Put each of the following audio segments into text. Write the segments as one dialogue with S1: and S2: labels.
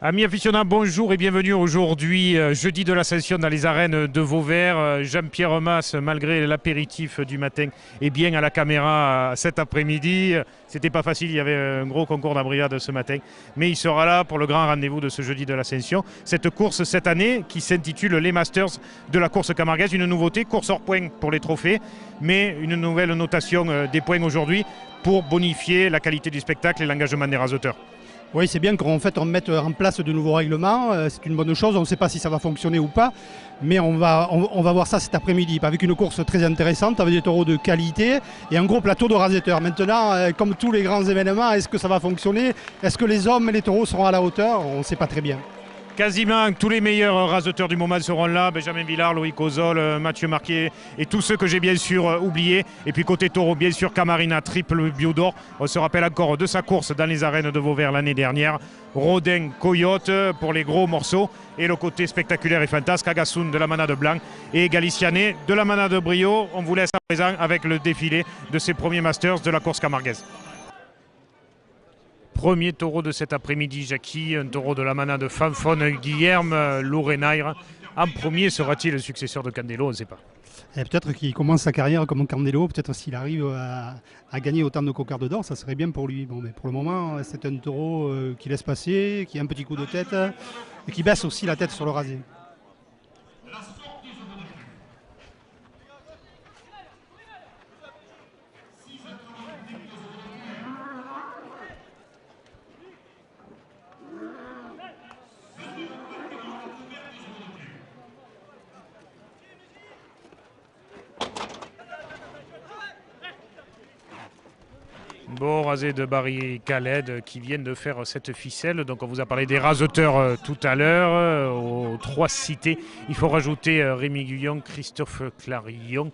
S1: Amis aficionats, bonjour et bienvenue aujourd'hui, jeudi de l'Ascension dans les arènes de Vauvert. Jean-Pierre Mas, malgré l'apéritif du matin, est bien à la caméra cet après-midi. C'était pas facile, il y avait un gros concours d'abréade ce matin, mais il sera là pour le grand rendez-vous de ce jeudi de l'Ascension. Cette course cette année qui s'intitule les Masters de la course camarguaise, une nouveauté, course hors points pour les trophées, mais une nouvelle notation des points aujourd'hui pour bonifier la qualité du spectacle et l'engagement des raseteurs.
S2: Oui, c'est bien qu'on mette en place de nouveaux règlements, c'est une bonne chose, on ne sait pas si ça va fonctionner ou pas, mais on va voir ça cet après-midi, avec une course très intéressante, avec des taureaux de qualité et un gros plateau de raseteurs. Maintenant, comme tous les grands événements, est-ce que ça va fonctionner? Est-ce que les hommes et les taureaux seront à la hauteur? On ne sait pas très bien.
S1: Quasiment tous les meilleurs raseteurs du moment seront là. Benjamin Villard, Loïc Ozol, Mathieu Marquet et tous ceux que j'ai bien sûr oubliés. Et puis côté taureau, bien sûr, Camarina, triple bio d'or. On se rappelle encore de sa course dans les arènes de Vauvert l'année dernière. Rodin, Coyote pour les gros morceaux. Et le côté spectaculaire et fantasque, Agassoun de la manade blanc et Galiciané de la manade brio. On vous laisse à présent avec le défilé de ces premiers Masters de la course camarguaise. Premier taureau de cet après-midi, Jackie, un taureau de la manade Fanfone, Guilherme Lourenaire. En premier, sera-t-il le successeur de Candelo? On ne sait pas.
S2: Peut-être qu'il commence sa carrière comme Candelo, peut-être s'il arrive à gagner autant de cocardes d'or, ça serait bien pour lui. Bon, mais pour le moment, c'est un taureau qui laisse passer, qui a un petit coup de tête et qui baisse aussi la tête sur le rasé.
S1: Beau rasé de Barry Khaled qui viennent de faire cette ficelle. Donc on vous a parlé des raseteurs tout à l'heure, aux trois cités. Il faut rajouter Rémi Guyon, Christophe Clarillon,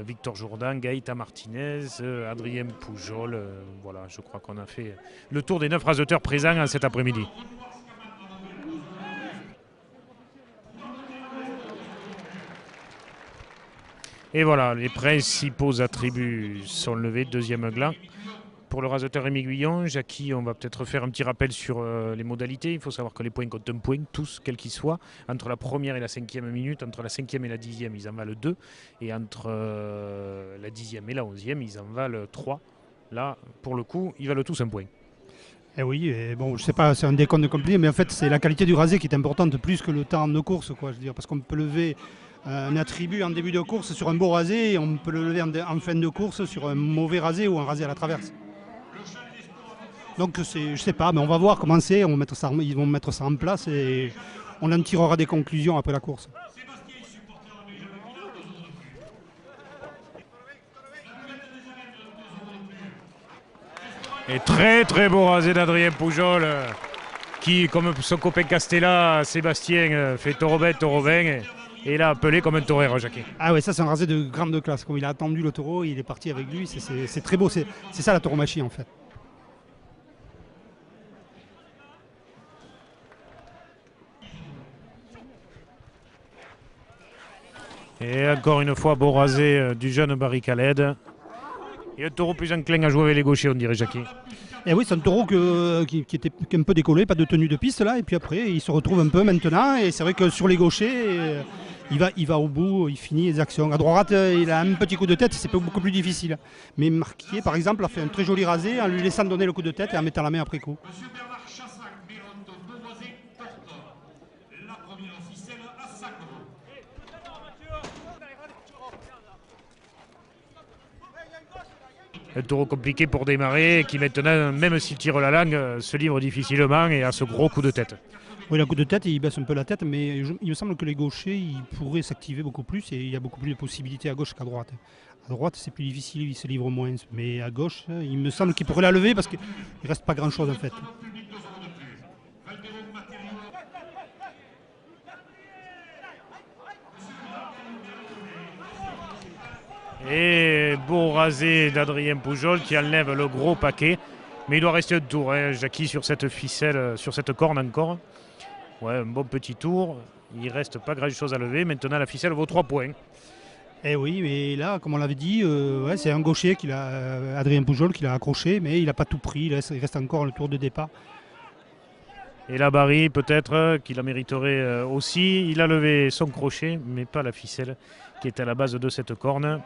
S1: Victor Jourdan, Gaëta Martinez, Adrien Poujol. Voilà, je crois qu'on a fait le tour des 9 raseteurs présents cet après-midi. Et voilà, les principaux attributs sont levés. Deuxième gland. Pour le raseteur Rémi Guyon, Jackie, on va peut-être faire un petit rappel sur les modalités. Il faut savoir que les points comptent un point, tous, quels qu'ils soient. Entre la première et la 5e minute, entre la 5e et la 10e, ils en valent 2. Et entre la 10e et la 11e, ils en valent 3. Là, pour le coup, ils valent tous un point.
S2: Eh oui, et bon, je sais pas, c'est un décompte compliqué, mais en fait, c'est la qualité du rasé qui est importante, plus que le temps de course, quoi, je veux dire, parce qu'on peut lever un attribut en début de course sur un beau rasé et on peut le lever en fin de course sur un mauvais rasé ou un rasé à la traverse. Donc je sais pas, mais on va voir comment c'est, ils vont mettre ça en place et on en tirera des conclusions après la course.
S1: Et très très beau rasé d'Adrien Poujol qui, comme son copain Castella, Sébastien, fait taureau bête, taureau vain. Et il a appelé comme un torero, Jackie.
S2: Ah ouais, ça c'est un rasé de grande classe. Comme il a attendu le taureau, il est parti avec lui. C'est très beau. C'est ça la tauromachie en fait.
S1: Et encore une fois, beau rasé du jeune Barry Khaled. Et un taureau plus enclin à jouer avec les gauchers, on dirait, Jackie.
S2: Et oui, c'est un taureau qui était un peu décollé, pas de tenue de piste là. Et puis après, il se retrouve un peu maintenant. Et c'est vrai que sur les gauchers, il va au bout, il finit les actions. À droite, il a un petit coup de tête, c'est beaucoup plus difficile. Mais Marquier, par exemple, a fait un très joli rasé en lui laissant donner le coup de tête et en mettant la main après coup.
S1: Un taureau compliqué pour démarrer, qui maintenant, même s'il tire la langue, se livre difficilement et a ce gros coup de tête.
S2: Oui, le coup de tête, il baisse un peu la tête, mais il me semble que les gauchers, ils pourraient s'activer beaucoup plus et il y a beaucoup plus de possibilités à gauche qu'à droite. À droite, c'est plus difficile, il se livre moins, mais à gauche, il me semble qu'il pourrait la lever parce qu'il ne reste pas grand-chose en fait.
S1: Et beau rasé d'Adrien Poujol qui enlève le gros paquet. Mais il doit rester un tour, hein, Jackie, sur cette ficelle, sur cette corne encore. Ouais, un bon petit tour. Il ne reste pas grand-chose à lever. Maintenant, la ficelle vaut 3 points.
S2: Eh oui, mais là, comme on l'avait dit, ouais, c'est un gaucher, Adrien Poujol, qui l'a accroché, mais il n'a pas tout pris. Il reste encore le tour de départ.
S1: Et là, Barry, peut-être, qu'il la mériterait aussi. Il a levé son crochet, mais pas la ficelle qui est à la base de cette corne.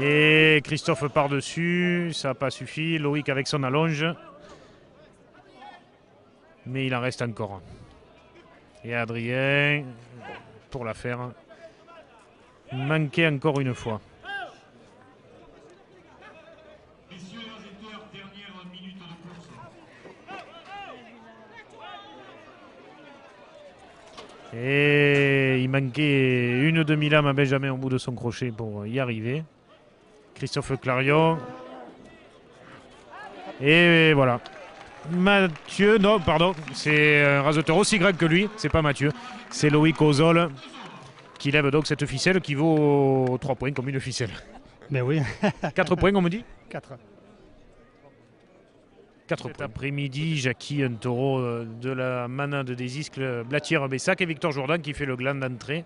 S1: Et Christophe par-dessus, ça n'a pas suffi. Loïc avec son allonge. Mais il en reste encore. Et Adrien, pour la faire, manquait encore une fois. Et il manquait une demi-lame à Benjamin au bout de son crochet pour y arriver. Christophe Clarion. Et voilà. Mathieu, non, pardon, c'est un raseteur aussi grand que lui, c'est pas Mathieu, c'est Loïc Ozol qui lève donc cette ficelle qui vaut 3 points comme une ficelle.
S2: Mais oui.
S1: 4 points, on me dit
S2: 4.
S1: 4 points. Cet après-midi, Jackie, un taureau de la manade des Iscles, Blatière-Bessac et Victor Jourdan qui fait le gland d'entrée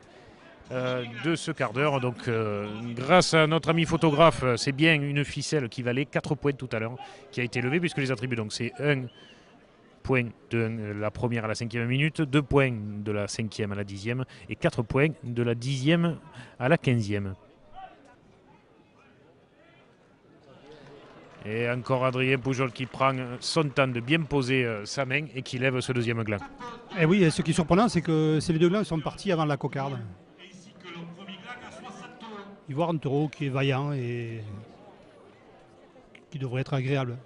S1: de ce quart d'heure. Donc, grâce à notre ami photographe, c'est bien une ficelle qui valait 4 points tout à l'heure, qui a été levée, puisque les attributs, donc c'est 1 point de la première à la 5e minute, 2 points de la 5e à la 10e et 4 points de la 10e à la 15e. Et encore Adrien Pujol qui prend son temps de bien poser sa main et qui lève ce deuxième gland.
S2: Et oui, et ce qui est surprenant, c'est que ces deux glands sont partis avant la cocarde. Il voit un taureau qui est vaillant et qui devrait être agréable.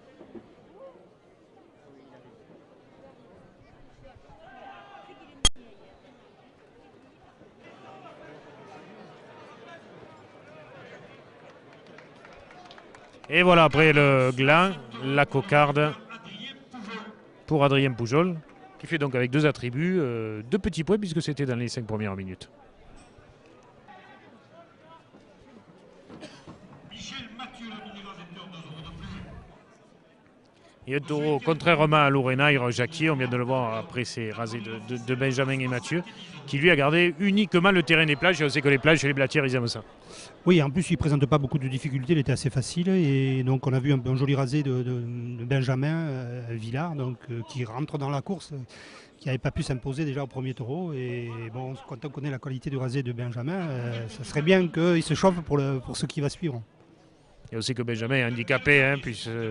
S1: Et voilà, après le gland, la cocarde pour Adrien Pujol, qui fait donc avec 2 attributs, 2 petits points puisque c'était dans les 5 premières minutes. Et un taureau, contrairement à Lourenaire, Jacquier, on vient de le voir après ses rasés de Benjamin et Mathieu, qui lui a gardé uniquement le terrain des plages. Et on sait que les plages chez les Blatières, ils aiment ça.
S2: Oui, en plus, il ne présente pas beaucoup de difficultés, il était assez facile. Et donc, on a vu un joli rasé de Benjamin Villard, donc, qui rentre dans la course, qui n'avait pas pu s'imposer déjà au premier taureau. Et bon, quand on connaît la qualité du rasé de Benjamin, ça serait bien qu'il se chauffe pour ce qui va suivre.
S1: Et aussi que Benjamin est handicapé,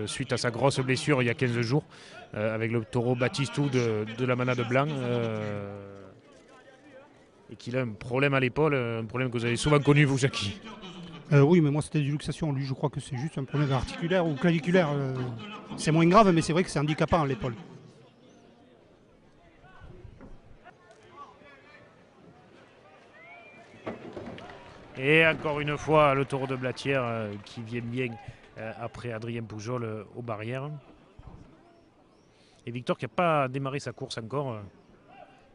S1: suite à sa grosse blessure il y a 15 jours, avec le taureau Batistou de la manade blanc. Et qu'il a un problème à l'épaule, un problème que vous avez souvent connu, vous, Jackie.
S2: Oui, mais moi c'était des luxations. Lui, je crois que c'est juste un problème articulaire ou claviculaire. C'est moins grave, mais c'est vrai que c'est handicapant à l'épaule.
S1: Et encore une fois, le taureau de Blatière qui vient bien après Adrien Pujol aux barrières. Et Victor qui n'a pas démarré sa course encore,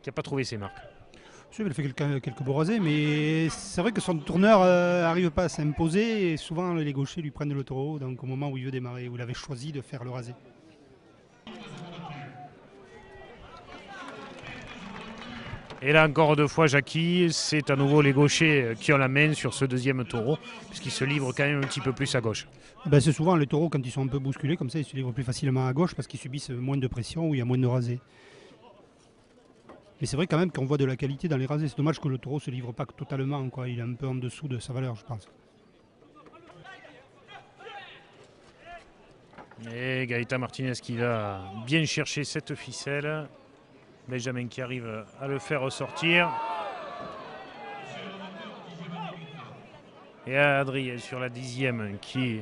S1: qui n'a pas trouvé ses marques.
S2: Il a fait quelques beaux rasés, mais c'est vrai que son tourneur n'arrive pas à s'imposer. Et souvent, les gauchers lui prennent le taureau donc, au moment où il veut démarrer, où il avait choisi de faire le rasé.
S1: Et là encore 2 fois Jackie, c'est à nouveau les gauchers qui ont la main sur ce deuxième taureau, puisqu'ils se livrent quand même un petit peu plus à gauche.
S2: Ben, c'est souvent les taureaux, quand ils sont un peu bousculés, comme ça, ils se livrent plus facilement à gauche parce qu'ils subissent moins de pression ou il y a moins de rasés. Mais c'est vrai quand même qu'on voit de la qualité dans les rasés. C'est dommage que le taureau ne se livre pas totalement, quoi. Il est un peu en dessous de sa valeur, je pense.
S1: Et Gaëtan Martinez qui va bien chercher cette ficelle. Benjamin qui arrive à le faire ressortir. Et Adrien sur la 10e qui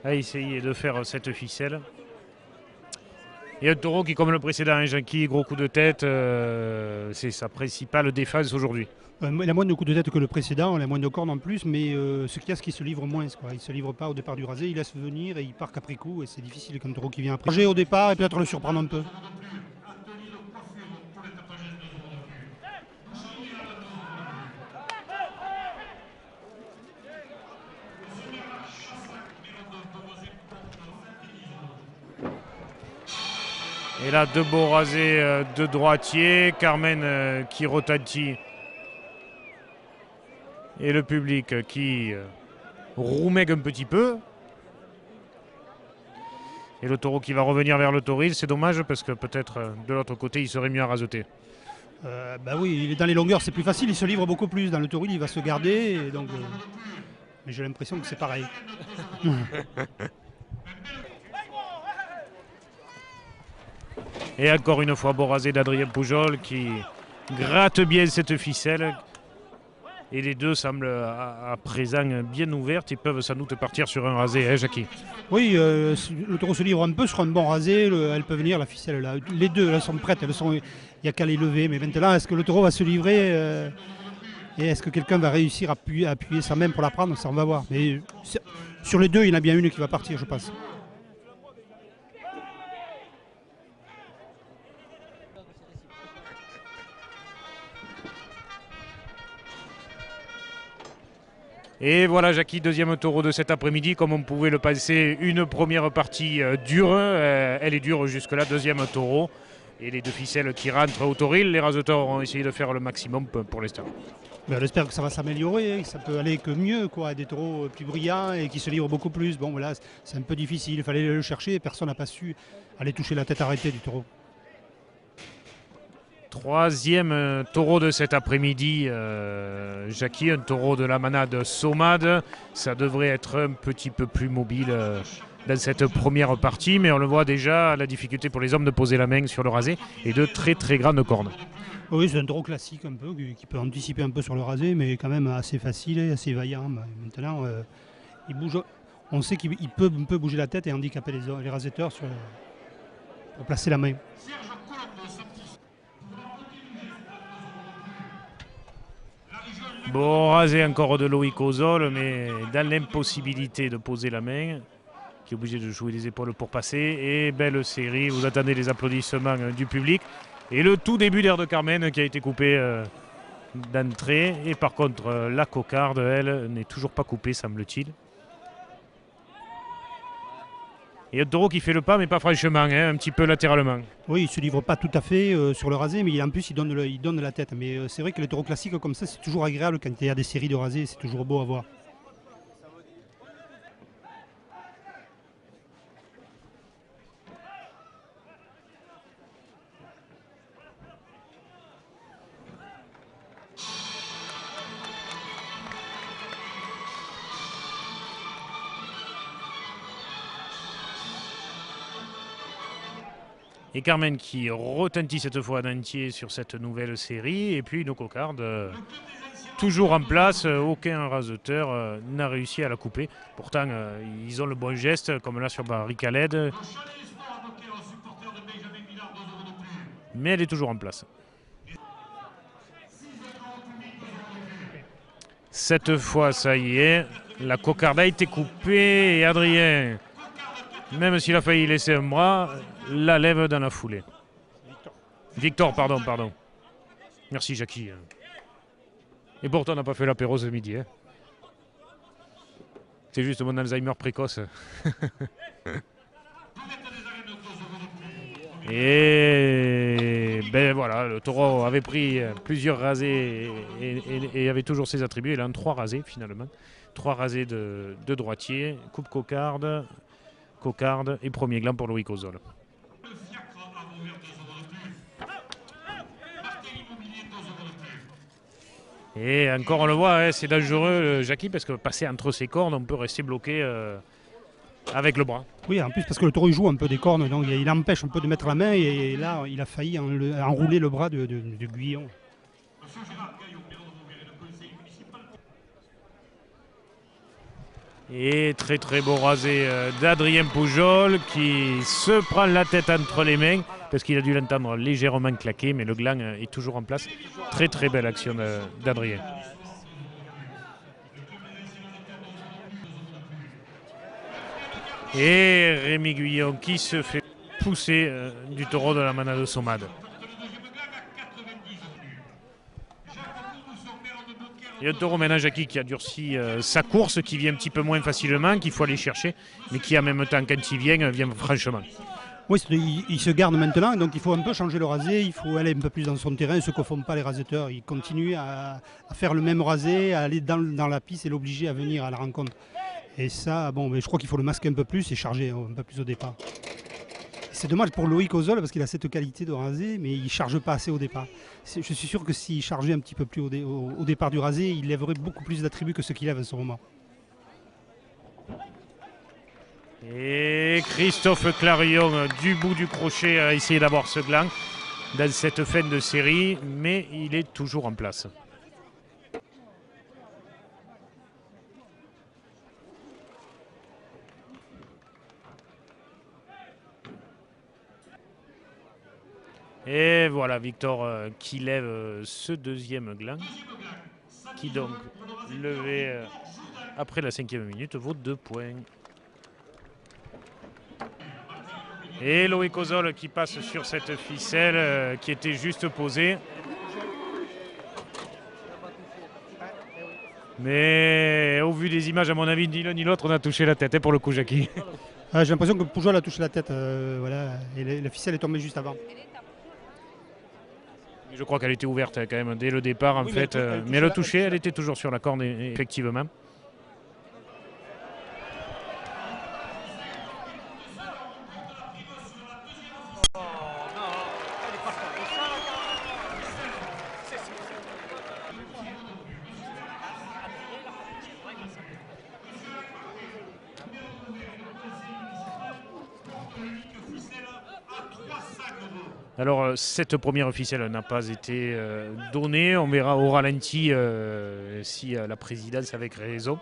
S1: a essayé de faire cette ficelle. Et un taureau qui, comme le précédent, Jackie, gros coup de tête, c'est sa principale défense aujourd'hui.
S2: Il a moins de coups de tête que le précédent, il a moins de cornes en plus, mais ce qu'il y a, c'est qu'il se livre moins. Quoi. Il ne se livre pas au départ du rasé, il laisse venir et il part qu'après coup. Et c'est difficile quand un taureau qui vient après. Au départ et peut-être le surprendre un peu.
S1: Et là, 2 beaux rasés de droitier. Carmen qui retentit. Et le public qui roumègue un petit peu. Et le taureau qui va revenir vers le toril, c'est dommage parce que peut-être de l'autre côté, il serait mieux à raseter.
S2: Bah oui, il est dans les longueurs, c'est plus facile, il se livre beaucoup plus. Dans le toril, il va se garder. Et donc, mais j'ai l'impression que c'est pareil.
S1: Et encore une fois, beau rasé d'Adrien Pujol qui gratte bien cette ficelle. Et les deux semblent à présent bien ouvertes. Ils peuvent sans doute partir sur un rasé, hein, Jackie?
S2: Oui, le taureau se livre un peu sur un bon rasé. Elle peut venir, la ficelle là. Les deux, elles sont prêtes. Il n'y a qu'à les lever. Mais maintenant, est-ce que le taureau va se livrer et est-ce que quelqu'un va réussir à appuyer sa main pour la prendre? Ça, on va voir. Mais sur les deux, il y en a bien une qui va partir, je pense.
S1: Et voilà, Jackie, deuxième taureau de cet après-midi. Comme on pouvait le penser, une première partie dure. Elle est dure jusque-là, deuxième taureau. Et les deux ficelles qui rentrent au toril. Les raseteurs ont essayé de faire le maximum pour l'instant.
S2: On espère que ça va s'améliorer, hein. Ça peut aller que mieux, quoi. Des taureaux plus brillants et qui se livrent beaucoup plus. Bon, voilà, c'est un peu difficile. Il fallait le chercher. Personne n'a pas su aller toucher la tête arrêtée du taureau.
S1: Troisième taureau de cet après-midi, Jackie, un taureau de la manade Somade. Ça devrait être un petit peu plus mobile dans cette première partie, mais on le voit déjà, la difficulté pour les hommes de poser la main sur le rasé et de très très grandes cornes.
S2: Oui, c'est un taureau classique un peu, qui peut anticiper un peu sur le rasé, mais quand même assez facile et assez vaillant. Maintenant, il bouge. On sait qu'il peut un peu bouger la tête et handicaper les rasetteurs pour placer la main.
S1: Bon rasé encore de Loïc Ozol, mais dans l'impossibilité de poser la main, qui est obligé de jouer les épaules pour passer. Et belle série, vous attendez les applaudissements du public. Et le tout début d'Air de Carmen qui a été coupé d'entrée. Et par contre, la cocarde, elle, n'est toujours pas coupée, semble-t-il. Et un taureau qui fait le pas, mais pas franchement, hein, un petit peu latéralement.
S2: Oui, il ne se livre pas tout à fait sur le rasé, mais en plus, il donne la tête. Mais c'est vrai que les taureaux classiques comme ça, c'est toujours agréable quand il y a des séries de rasés, c'est toujours beau à voir.
S1: Et Carmen qui retentit cette fois en entier sur cette nouvelle série. Et puis une cocarde toujours en place. Aucun raseteur n'a réussi à la couper. Pourtant, ils ont le bon geste, comme là sur Barry Khaled. Mais elle est toujours en place. Cette fois, ça y est, la cocarde a été coupée et Adrien, même s'il a failli laisser un bras, la lève dans la foulée. Victor, pardon. Merci Jackie. Et pourtant on n'a pas fait l'apéro ce midi. Hein. C'est juste mon Alzheimer précoce. Et ben voilà, le taureau avait pris plusieurs rasés et avait toujours ses attributs. Il a un 3 rasés finalement. 3 rasés de droitier, coupe cocarde et premier gland pour Loïc Ozol. Et encore on le voit, hein, c'est dangereux Jackie, parce que passer entre ses cornes, on peut rester bloqué avec le bras.
S2: Oui, en plus parce que le taureau il joue un peu des cornes, donc il empêche un peu de mettre la main et là il a failli enrouler le bras de Guyon.
S1: Et très très beau rasé d'Adrien Pujol qui se prend la tête entre les mains parce qu'il a dû l'entendre légèrement claquer, mais le gland est toujours en place. Très très belle action d'Adrien. Et Rémi Guyon qui se fait pousser du taureau de la manade Somade. Il y a un taureau maintenant, Jackie, qui a durci sa course, qui vient un petit peu moins facilement, qu'il faut aller chercher, mais qui en même temps, quand il vient franchement.
S2: Oui, il se garde maintenant, donc il faut un peu changer le rasé, il faut aller un peu plus dans son terrain, ce que font pas les rasetteurs. Ils continuent à faire le même rasé, à aller dans la piste et l'obliger à venir à la rencontre. Et ça, bon, mais je crois qu'il faut le masquer un peu plus et charger un peu plus au départ. C'est dommage pour Loïc Ozol parce qu'il a cette qualité de rasé, mais il ne charge pas assez au départ. Je suis sûr que s'il chargeait un petit peu plus au départ du rasé, il lèverait beaucoup plus d'attributs que ce qu'il lève en ce moment.
S1: Et Christophe Clarion du bout du crochet a essayé d'avoir ce gland dans cette fin de série, mais il est toujours en place. Et voilà Victor qui lève ce deuxième gland, qui donc levé après la 5e minute vaut 2 points. Et Loïc Ozol qui passe sur cette ficelle qui était juste posée. Mais au vu des images, à mon avis, ni l'un ni l'autre on a touché la tête pour le coup, Jackie.
S2: J'ai l'impression que Pujol a touché la tête, voilà, et la ficelle est tombée juste avant.
S1: Je crois qu'elle était ouverte quand même dès le départ en fait. Mais le toucher, elle était toujours sur la corne effectivement. Alors cette première ficelle n'a pas été donnée, on verra au ralenti si la présidence avec raison.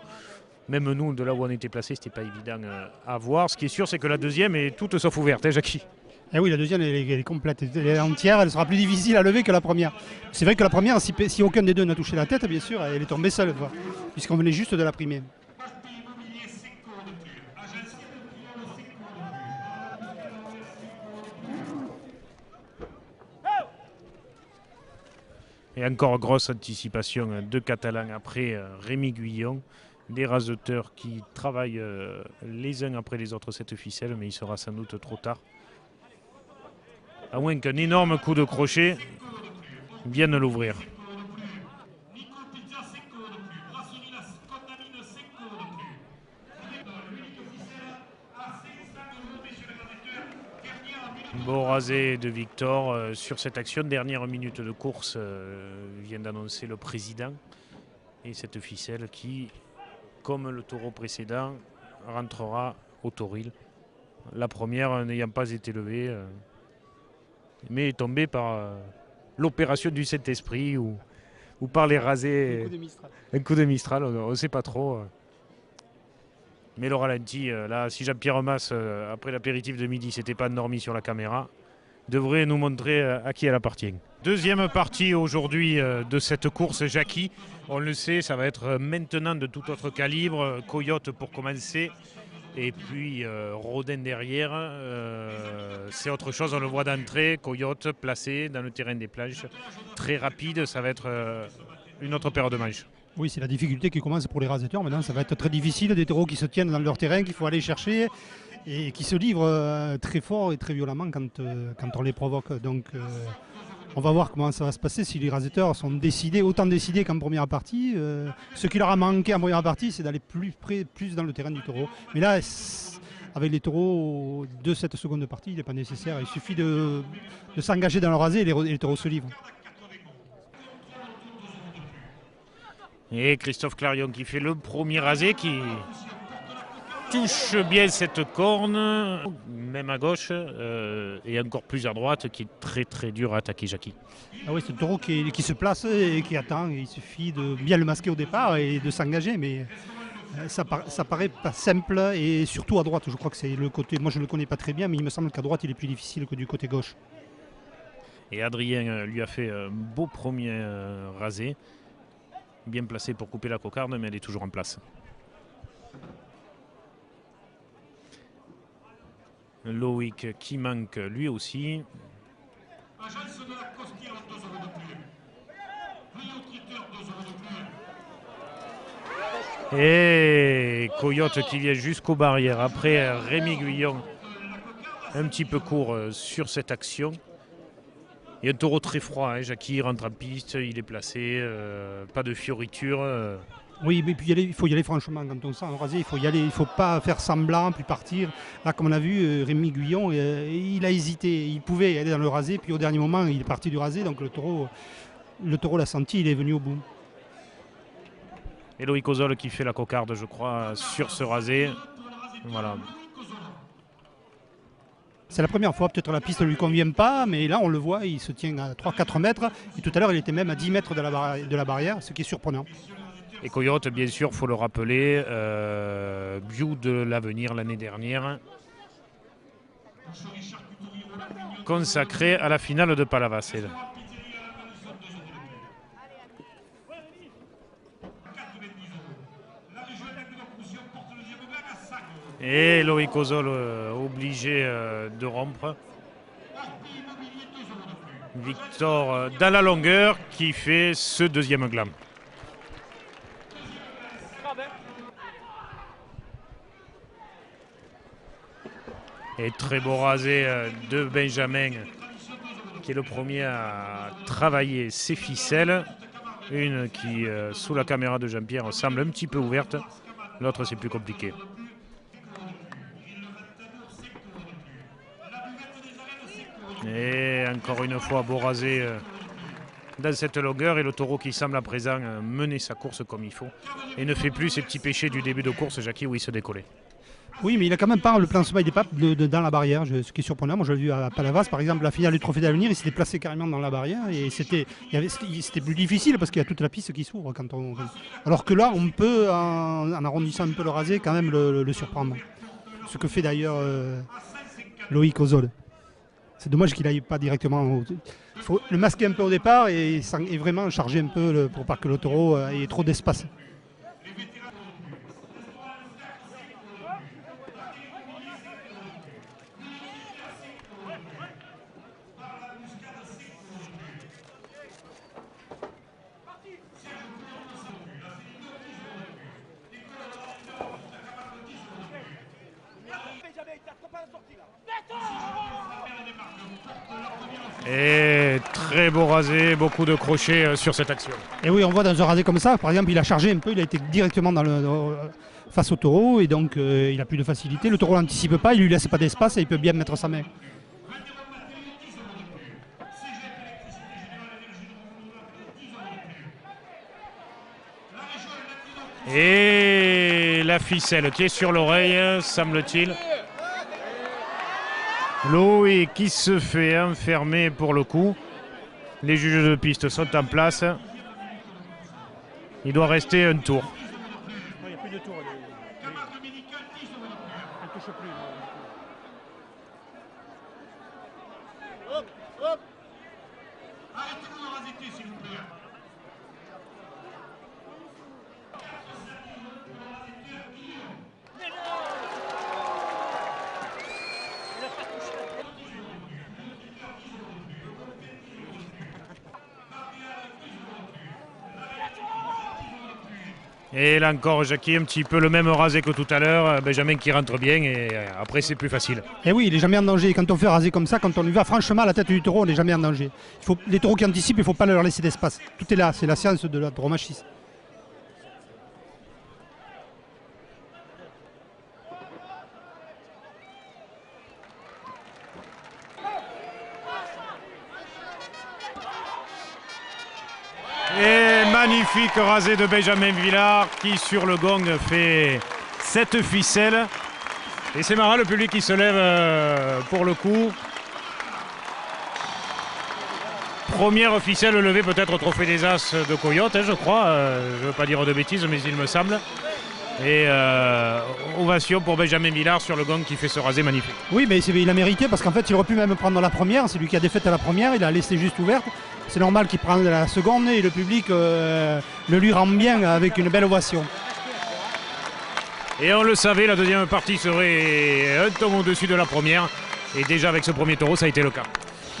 S1: Même nous, de là où on était placé, c'était pas évident à voir. Ce qui est sûr, c'est que la deuxième est toute sauf ouverte, hein, Jackie.
S2: Eh oui, la deuxième elle est complète, elle est entière, elle sera plus difficile à lever que la première. C'est vrai que la première, si aucun des deux n'a touché la tête, bien sûr, elle est tombée seule, puisqu'on venait juste de la primer.
S1: Et encore grosse anticipation de Catalan après Rémi Guyon. Des raseteurs qui travaillent les uns après les autres cette ficelle, mais il sera sans doute trop tard. À moins qu'un énorme coup de crochet vienne l'ouvrir. Beau rasé de Victor sur cette action. Dernière minute de course vient d'annoncer le président. Et cette ficelle qui, comme le taureau précédent, rentrera au tauril. La première n'ayant pas été levée, mais est tombée par l'opération du Saint-Esprit ou par les rasés. Un coup de Mistral, on ne sait pas trop. Mais le ralenti, là, si Jean-Pierre Mas, après l'apéritif de midi, s'était pas endormi sur la caméra, devrait nous montrer à qui elle appartient. Deuxième partie aujourd'hui de cette course, Jackie. On le sait, ça va être maintenant de tout autre calibre. Coyote pour commencer. Et puis Rodin derrière. C'est autre chose, on le voit d'entrée. Coyote placé dans le terrain des planches. Très rapide, ça va être une autre paire de manches.
S2: Oui, c'est la difficulté qui commence pour les raseteurs. Maintenant, ça va être très difficile. Des taureaux qui se tiennent dans leur terrain, qu'il faut aller chercher et qui se livrent très fort et très violemment quand on les provoque. Donc, on va voir comment ça va se passer si les raseteurs sont autant décidés qu'en première partie. Ce qui leur a manqué en première partie, c'est d'aller plus dans le terrain du taureau. Mais là, avec les taureaux de cette seconde partie, il n'est pas nécessaire. Il suffit de s'engager dans le rasé et les taureaux se livrent.
S1: Et Christophe Clarion qui fait le premier rasé, qui touche bien cette corne, même à gauche, et encore plus à droite, qui est très très dur à attaquer, Jackie.
S2: Ah oui, c'est le taureau qui se place et qui attend. Il suffit de bien le masquer au départ et de s'engager, mais ça paraît pas simple, et surtout à droite. Je crois que c'est le côté, moi je ne le connais pas très bien, mais il me semble qu'à droite il est plus difficile que du côté gauche.
S1: Et Adrien lui a fait un beau premier rasé. Bien placé pour couper la cocarde, mais elle est toujours en place. Loïc qui manque lui aussi. Et Coyote qui vient jusqu'aux barrières. Après Rémi Guyon, un petit peu court sur cette action. Il y a un taureau très froid, hein. Jackie rentre en piste, il est placé, pas de fioriture.
S2: Oui, mais puis il faut y aller franchement quand on sent un rasé, il faut y aller, il ne faut pas faire semblant puis partir. Là, comme on a vu, Rémi Guyon, il a hésité, il pouvait aller dans le rasé, puis au dernier moment, il est parti du rasé, donc le taureau l'a senti, il est venu au bout.
S1: Et Loïc Ozol qui fait la cocarde, je crois, sur ce rasé. Voilà.
S2: C'est la première fois, peut-être la piste ne lui convient pas, mais là on le voit, il se tient à 3-4 mètres, et tout à l'heure il était même à 10 mètres de la barrière, ce qui est surprenant.
S1: Et Coyote, bien sûr, il faut le rappeler, Biou de l'avenir l'année dernière, consacré à la finale de Palavas. Et Loïc Ozol obligé de rompre. Victor dans la longueur qui fait ce deuxième glam. Et très beau rasé de Benjamin qui est le premier à travailler ses ficelles. Une qui, sous la caméra de Jean-Pierre, semble un petit peu ouverte. L'autre, c'est plus compliqué. Et encore une fois, beau rasé dans cette longueur. Et le taureau qui semble à présent mener sa course comme il faut. Et ne fait plus ses petits péchés du début de course, Jackie, où il se décollait.
S2: Oui, mais il a quand même pas le plancement, il n'est pas dans la barrière, ce qui est surprenant. Moi, je l'ai vu à Palavas, par exemple, la finale du Trophée d'Avenir, il s'était placé carrément dans la barrière et c'était plus difficile parce qu'il y a toute la piste qui s'ouvre. Alors que là, on peut, en arrondissant un peu le rasé, quand même le surprendre. Ce que fait d'ailleurs Loïc Ozol. C'est dommage qu'il n'aille pas directement. Il faut le masquer un peu au départ et vraiment charger un peu pour pas que le taureau ait trop d'espace.
S1: Et très beau rasé, beaucoup de crochets sur cette action.
S2: Et oui, on voit dans un rasé comme ça, par exemple, il a chargé un peu, il a été directement face au taureau et donc il a plus de facilité. Le taureau n'anticipe pas, il lui laisse pas d'espace et il peut bien mettre sa main.
S1: Et la ficelle qui est sur l'oreille, semble-t-il. Loïc qui se fait enfermer pour le coup. Les juges de piste sont en place. Il doit rester un tour.
S2: Il n'y a plus de tour. Elle touche plus. Hop, hop. Arrêtez-vous de raser, s'il vous plaît.
S1: Et là encore, Jackie, un petit peu le même rasé que tout à l'heure. Benjamin qui rentre bien et après c'est plus facile.
S2: Et oui, il n'est jamais en danger. Quand on fait raser comme ça, quand on lui va franchement à la tête du taureau, on n'est jamais en danger. Les taureaux qui anticipent, il ne faut pas leur laisser d'espace. Tout est là, c'est la science de la tauromachie.
S1: Et magnifique rasé de Benjamin Villard qui sur le gong fait cette ficelle. Et c'est marrant, le public qui se lève pour le coup. Première ficelle levée peut-être au Trophée des As de Coyote, je crois. Je ne veux pas dire de bêtises, mais il me semble. Et ovation pour Benjamin Villard sur le gong qui fait ce rasé magnifique.
S2: Oui, mais il a mérité parce qu'en fait il aurait pu même prendre la première. C'est lui qui a défait à la première, il a laissé juste ouverte. C'est normal qu'il prenne la seconde et le public le lui rend bien avec une belle ovation.
S1: Et on le savait, la deuxième partie serait un ton au-dessus de la première. Et déjà avec ce premier taureau, ça a été le cas.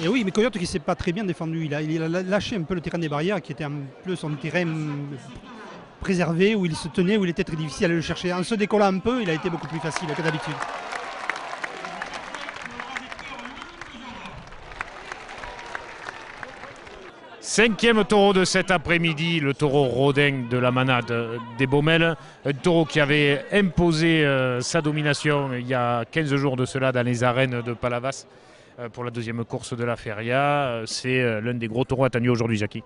S2: Et oui, mais Coyote qui ne s'est pas très bien défendu. Il a lâché un peu le terrain des barrières qui était un peu son terrain préservé, où il se tenait, où il était très difficile à aller le chercher. En se décollant un peu, il a été beaucoup plus facile que d'habitude.
S1: 5e taureau de cet après-midi, le taureau Rodin de la manade des Baumelles. Un taureau qui avait imposé sa domination il y a 15 jours de cela dans les arènes de Palavas pour la deuxième course de la Feria. C'est l'un des gros taureaux attendus aujourd'hui, Jackie.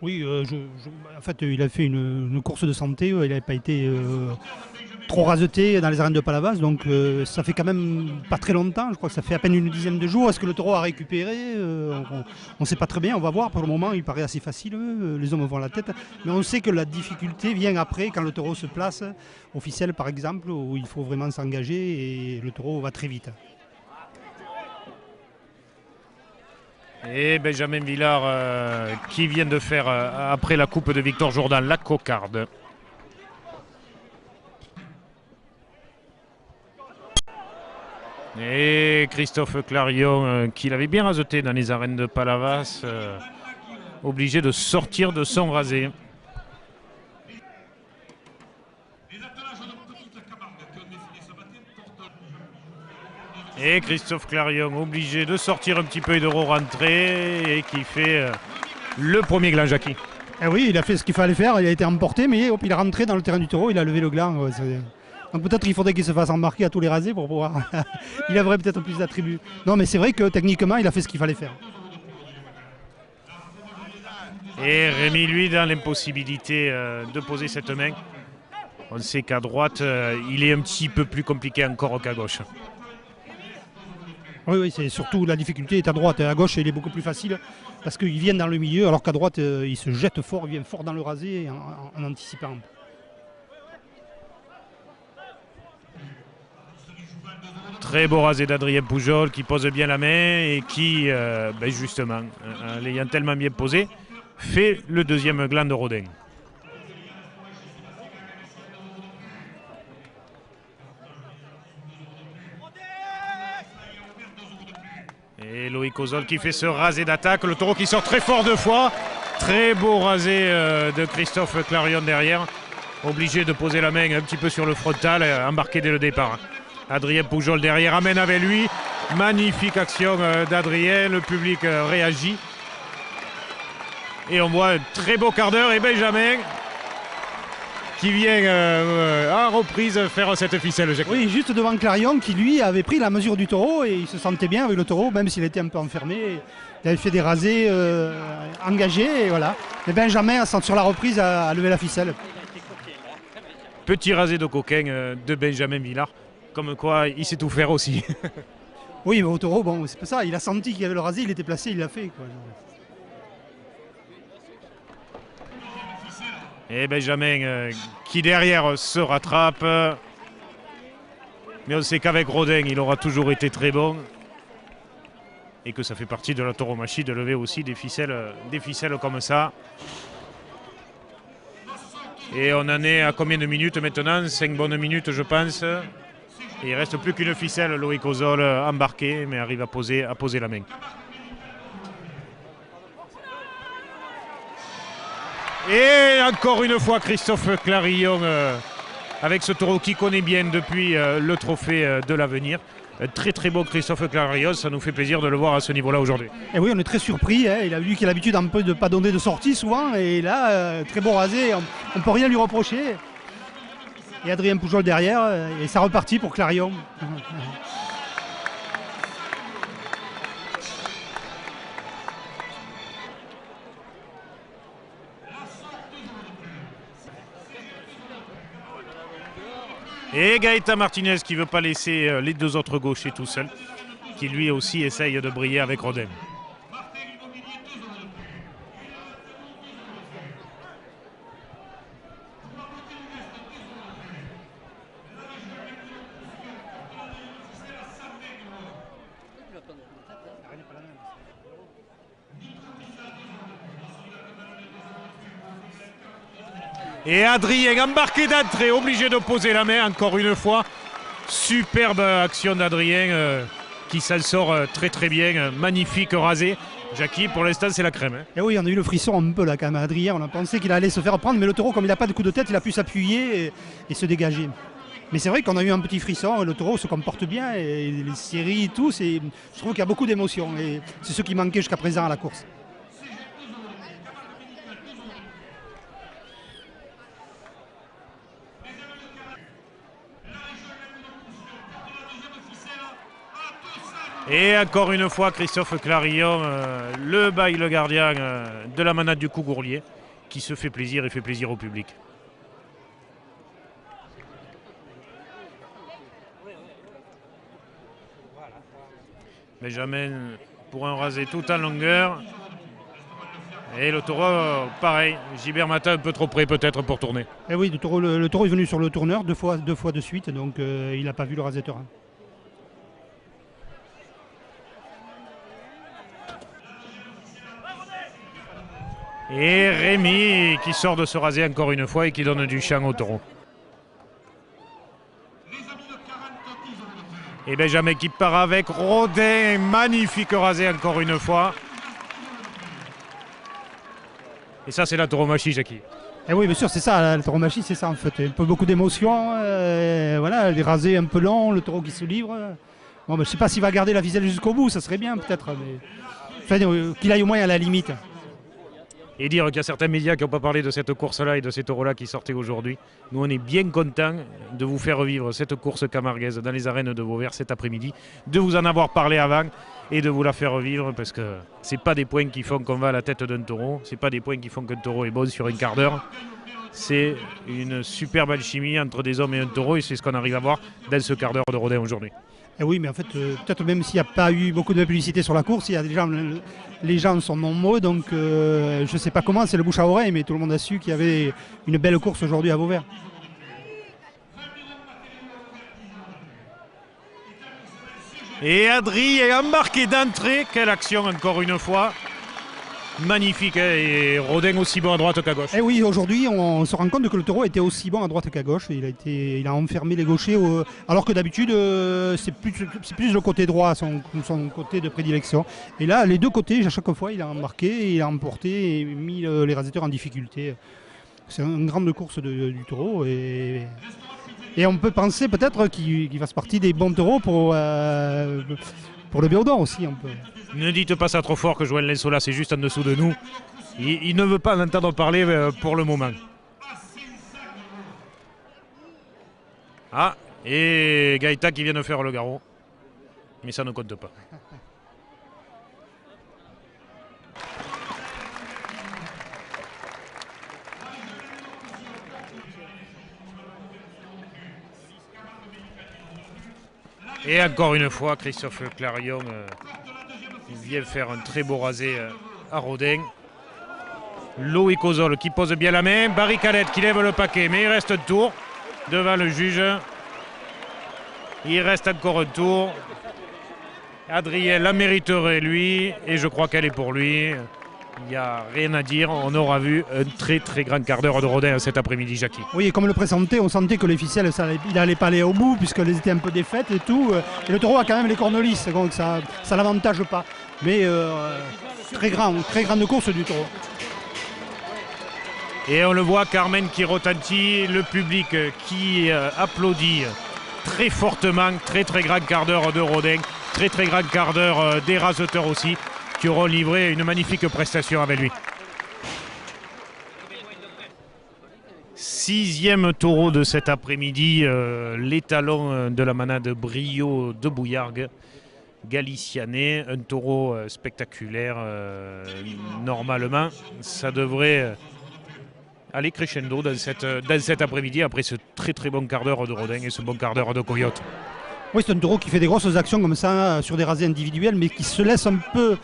S2: Oui, en fait, il a fait une course de santé, il n'avait pas été trop raseté dans les arènes de Palavas, donc ça fait quand même pas très longtemps, je crois que ça fait à peine une dizaine de jours. Est-ce que le taureau a récupéré? On ne sait pas très bien, on va voir. Pour le moment, il paraît assez facile, les hommes vont la tête, mais on sait que la difficulté vient après, quand le taureau se place, officiel par exemple, où il faut vraiment s'engager et le taureau va très vite.
S1: Et Benjamin Villard qui vient de faire, après la coupe de Victor Jourdan, la cocarde. Et Christophe Clarion qui l'avait bien raseté dans les arènes de Palavas, obligé de sortir de son rasé. Et Christophe Clarion obligé de sortir un petit peu et de re-rentrer et qui fait le premier gland, Jackie.
S2: Eh oui, il a fait ce qu'il fallait faire, il a été emporté, mais hop, il est rentré dans le terrain du taureau, il a levé le gland. Ouais, donc peut-être qu'il faudrait qu'il se fasse embarquer à tous les rasés pour pouvoir... il aurait peut-être plus d'attributs. Non, mais c'est vrai que techniquement, il a fait ce qu'il fallait faire.
S1: Et Rémi, lui, dans l'impossibilité de poser cette main. On sait qu'à droite, il est un petit peu plus compliqué encore qu'à gauche.
S2: Oui, c'est surtout la difficulté est à droite. À gauche, il est beaucoup plus facile parce qu'ils viennent dans le milieu, alors qu'à droite, ils se jettent fort, ils viennent fort dans le rasé en anticipant.
S1: Très beau rasé d'Adrien Pujol qui pose bien la main et qui, justement, l'ayant tellement bien posé, fait le deuxième gland de Rodin. Et Loïc Ozol qui fait ce rasé d'attaque. Le taureau qui sort très fort deux fois. Très beau rasé de Christophe Clarion derrière. Obligé de poser la main un petit peu sur le frontal, embarqué dès le départ. Adrien Pujol derrière amène avec lui. Magnifique action d'Adrien. Le public réagit. Et on voit un très beau quart d'heure. Et Benjamin qui vient en reprise faire cette ficelle.
S2: Oui, juste devant Clarion qui lui avait pris la mesure du taureau et il se sentait bien avec le taureau, même s'il était un peu enfermé. Il avait fait des rasés engagés et voilà. Et Benjamin, sur la reprise, a levé la ficelle.
S1: Petit rasé de coquin de Benjamin Villard. Comme quoi, il sait tout faire aussi.
S2: Oui, mais au taureau, bon, c'est pas ça. Il a senti qu'il y avait le rasé, il était placé, il l'a fait, quoi.
S1: Et Benjamin qui derrière se rattrape. Mais on sait qu'avec Rodin, il aura toujours été très bon. Et que ça fait partie de la tauromachie de lever aussi des ficelles comme ça. Et on en est à combien de minutes maintenant? 5 bonnes minutes, je pense. Et il ne reste plus qu'une ficelle, Loïc Ozol embarqué, mais arrive à poser la main. Et encore une fois, Christophe Clarillon avec ce taureau qui connaît bien depuis le trophée de l'avenir. Très très beau Christophe Clarillon, ça nous fait plaisir de le voir à ce niveau-là aujourd'hui.
S2: Et oui, on est très surpris. Hein. Il a vu qu'il a l'habitude un peu de ne pas donner de sortie souvent. Et là, très beau rasé, on ne peut rien lui reprocher. Et Adrien Pujol derrière, et ça repartit pour Clarillon.
S1: Et Gaëtan Martinez qui ne veut pas laisser les deux autres gauchers tout seul, qui lui aussi essaye de briller avec Rodin. Et Adrien embarqué d'entrée, obligé de poser la main encore une fois. Superbe action d'Adrien qui s'en sort très très bien. Magnifique rasé. Jackie, pour l'instant, c'est la crème. Hein.
S2: Et oui, on a eu le frisson un peu là quand même. Adrien, on a pensé qu'il allait se faire prendre, mais le taureau, comme il n'a pas de coup de tête, il a pu s'appuyer et se dégager. Mais c'est vrai qu'on a eu un petit frisson, le taureau se comporte bien, et les séries et tout, je trouve qu'il y a beaucoup d'émotions. Et c'est ce qui manquait jusqu'à présent à la course.
S1: Et encore une fois, Christophe Clarillon, le bail, le gardien de la manade du Cougourlier, qui se fait plaisir et fait plaisir au public. Benjamin pour un rasé tout en longueur. Et le taureau, pareil, Gilbert Matin un peu trop près peut-être pour tourner.
S2: Et oui, le taureau est venu sur le tourneur deux fois de suite, donc il n'a pas vu le rasetteur.
S1: Et Rémi qui sort de se raser encore une fois et qui donne du champ au taureau. Et Benjamin qui part avec Rodin, magnifique rasé encore une fois. Et ça c'est la tauromachie, Jackie.
S2: Et oui, bien sûr, c'est ça, la tauromachie, c'est ça en fait. Un peu beaucoup d'émotions, voilà, les rasés un peu longs, le taureau qui se livre. Bon, ben, je ne sais pas s'il va garder la ficelle jusqu'au bout, ça serait bien peut-être, mais enfin, qu'il aille au moins à la limite.
S1: Et dire qu'il y a certains médias qui n'ont pas parlé de cette course-là et de ces taureaux-là qui sortaient aujourd'hui. Nous, on est bien contents de vous faire revivre cette course camarguaise dans les arènes de Vauvert cet après-midi, de vous en avoir parlé avant et de vous la faire revivre parce que ce n'est pas des points qui font qu'on va à la tête d'un taureau, ce n'est pas des points qui font qu'un taureau est bon sur un quart d'heure. C'est une superbe alchimie entre des hommes et un taureau et c'est ce qu'on arrive à voir dans ce quart d'heure de Rodin aujourd'hui.
S2: Et oui, mais en fait, peut-être même s'il n'y a pas eu beaucoup de publicité sur la course, il y a les gens sont nombreux, donc je ne sais pas comment, c'est le bouche à oreille, mais tout le monde a su qu'il y avait une belle course aujourd'hui à Vauvert.
S1: Et Adri est embarqué d'entrée, quelle action encore une fois. Magnifique, hein, et Rodin aussi bon à droite qu'à gauche.
S2: Et oui, aujourd'hui, on se rend compte que le taureau était aussi bon à droite qu'à gauche. Il a enfermé les gauchers, alors que d'habitude, c'est plus le côté droit, son côté de prédilection. Et là, les deux côtés, à chaque fois, il a embarqué, il a emporté et mis les raseteurs en difficulté. C'est une grande course du taureau. Et on peut penser peut-être qu'il fasse partie des bons taureaux pour le Béodon aussi. Un peu.
S1: Ne dites pas ça trop fort que Joël Lensola c'est juste en dessous de nous. Il ne veut pas en entendre parler pour le moment. Ah, et Gaëta qui vient de faire le garrot. Mais ça ne compte pas. Et encore une fois, Christophe Clarillon vient faire un très beau rasé à Rodin. Loïc Ozol qui pose bien la main. Barricadette qui lève le paquet, mais il reste un tour devant le juge. Il reste encore un tour. Adrien la mériterait lui, et je crois qu'elle est pour lui. Il n'y a rien à dire. On aura vu un très très grand quart d'heure de Rodin cet après-midi, Jackie.
S2: Oui, et comme le pressentait, on sentait que les ficelles, il n'allait pas aller au bout, puisqu'elles étaient un peu défaites et tout. Et le taureau a quand même les cornes lisses, donc ça ne l'avantage pas. Mais très grande course du taureau.
S1: Et on le voit, Carmen qui retentit, le public qui applaudit très fortement. Très très grand quart d'heure de Rodin. Très très grand quart d'heure des raseteurs aussi, qui auront livré une magnifique prestation avec lui. 6e taureau de cet après-midi, l'étalon de la manade Brio de Bouillargues, Galiciané, un taureau spectaculaire. Normalement, ça devrait aller crescendo dans cet après-midi après ce très très bon quart d'heure de Rodin et ce bon quart d'heure de Coyote.
S2: Oui, c'est un taureau qui fait des grosses actions comme ça sur des rasés individuels, mais qui se laisse un peu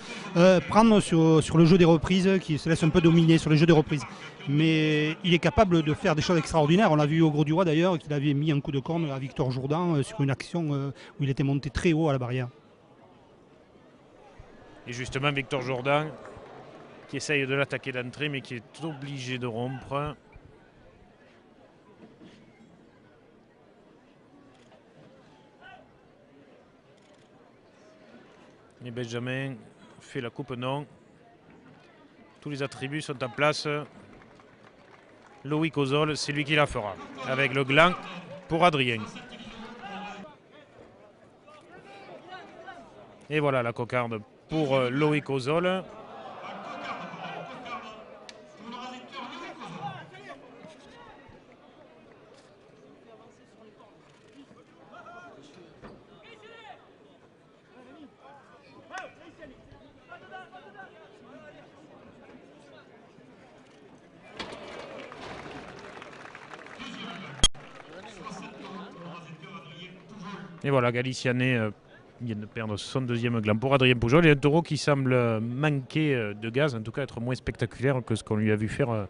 S2: prendre sur le jeu des reprises, qui se laisse un peu dominer sur les jeux des reprises. Mais il est capable de faire des choses extraordinaires. On l'a vu au Gros du Roi d'ailleurs, qu'il avait mis un coup de corne à Victor Jourdan sur une action où il était monté très haut à la barrière.
S1: Et justement, Victor Jourdan qui essaye de l'attaquer d'entrée, mais qui est obligé de rompre. Et Benjamin fait la coupe non. Tous les attributs sont en place. Loïc Ozol, c'est lui qui la fera. Avec le gland pour Adrien. Et voilà la cocarde pour Loïc Ozol. Et voilà, Galicianet vient de perdre son deuxième gland pour Adrien Pujol. Et un taureau qui semble manquer de gaz, en tout cas être moins spectaculaire que ce qu'on lui a vu faire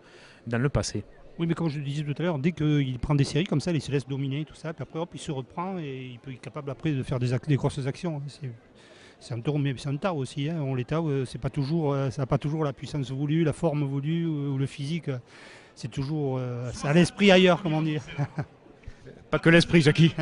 S1: dans le passé.
S2: Oui, mais comme je le disais tout à l'heure, dès qu'il prend des séries comme ça, il se laisse dominer, tout ça, puis après hop, il se reprend et il peut être capable après de faire des grosses actions. C'est un taureau, mais c'est un tau aussi. Hein. On les tau, c'est pas toujours, ça n'a pas toujours la puissance voulue, la forme voulue ou le physique. C'est toujours, ça a l'esprit ailleurs, comme on dit.
S1: Pas que l'esprit, Jackie.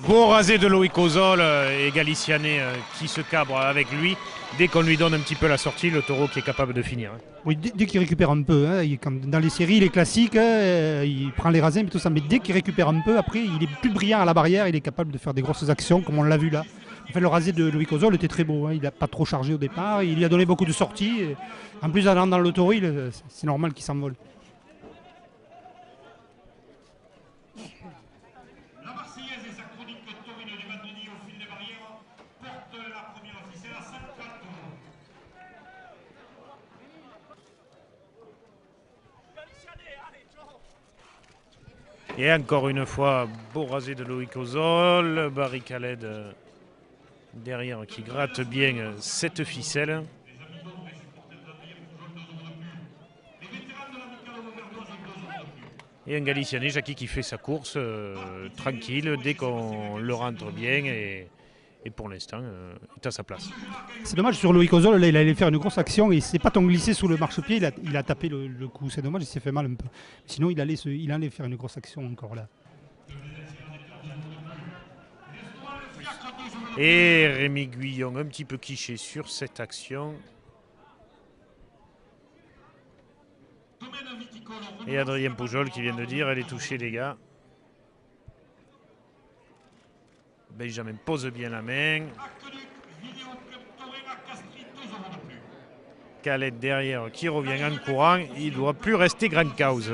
S1: Beau rasé de Loïc Ozol et Galicianet qui se cabre avec lui. Dès qu'on lui donne un petit peu la sortie, le taureau qui est capable de finir.
S2: Oui, dès qu'il récupère un peu, hein, comme dans les séries, les classiques, il prend les rasins et tout ça, mais dès qu'il récupère un peu, après, il est plus brillant à la barrière, il est capable de faire des grosses actions, comme on l'a vu là. En fait, le rasé de Loïc Ozol était très beau, hein, il n'a pas trop chargé au départ, il lui a donné beaucoup de sorties. Et en plus, allant dans le taureau, c'est normal qu'il s'envole.
S1: Et encore une fois, beau rasé de Loïc Ozol, Barry Khaled derrière qui gratte bien cette ficelle. Et un Galicianet, Jackie, qui fait sa course tranquille dès qu'on le rentre bien et pour l'instant est à sa place.
S2: C'est dommage sur Loïc Ozol, là il allait faire une grosse action et il s'est pas tant glissé sous le marchepied, il a tapé le coup, c'est dommage, il s'est fait mal un peu. Sinon il allait faire une grosse action encore là.
S1: Et Rémi Guyon un petit peu quiché sur cette action. Et Adrien Pujol qui vient de dire elle est touchée les gars. Benjamin pose bien la main. Khaled derrière qui revient en courant. Il ne doit plus rester grande cause.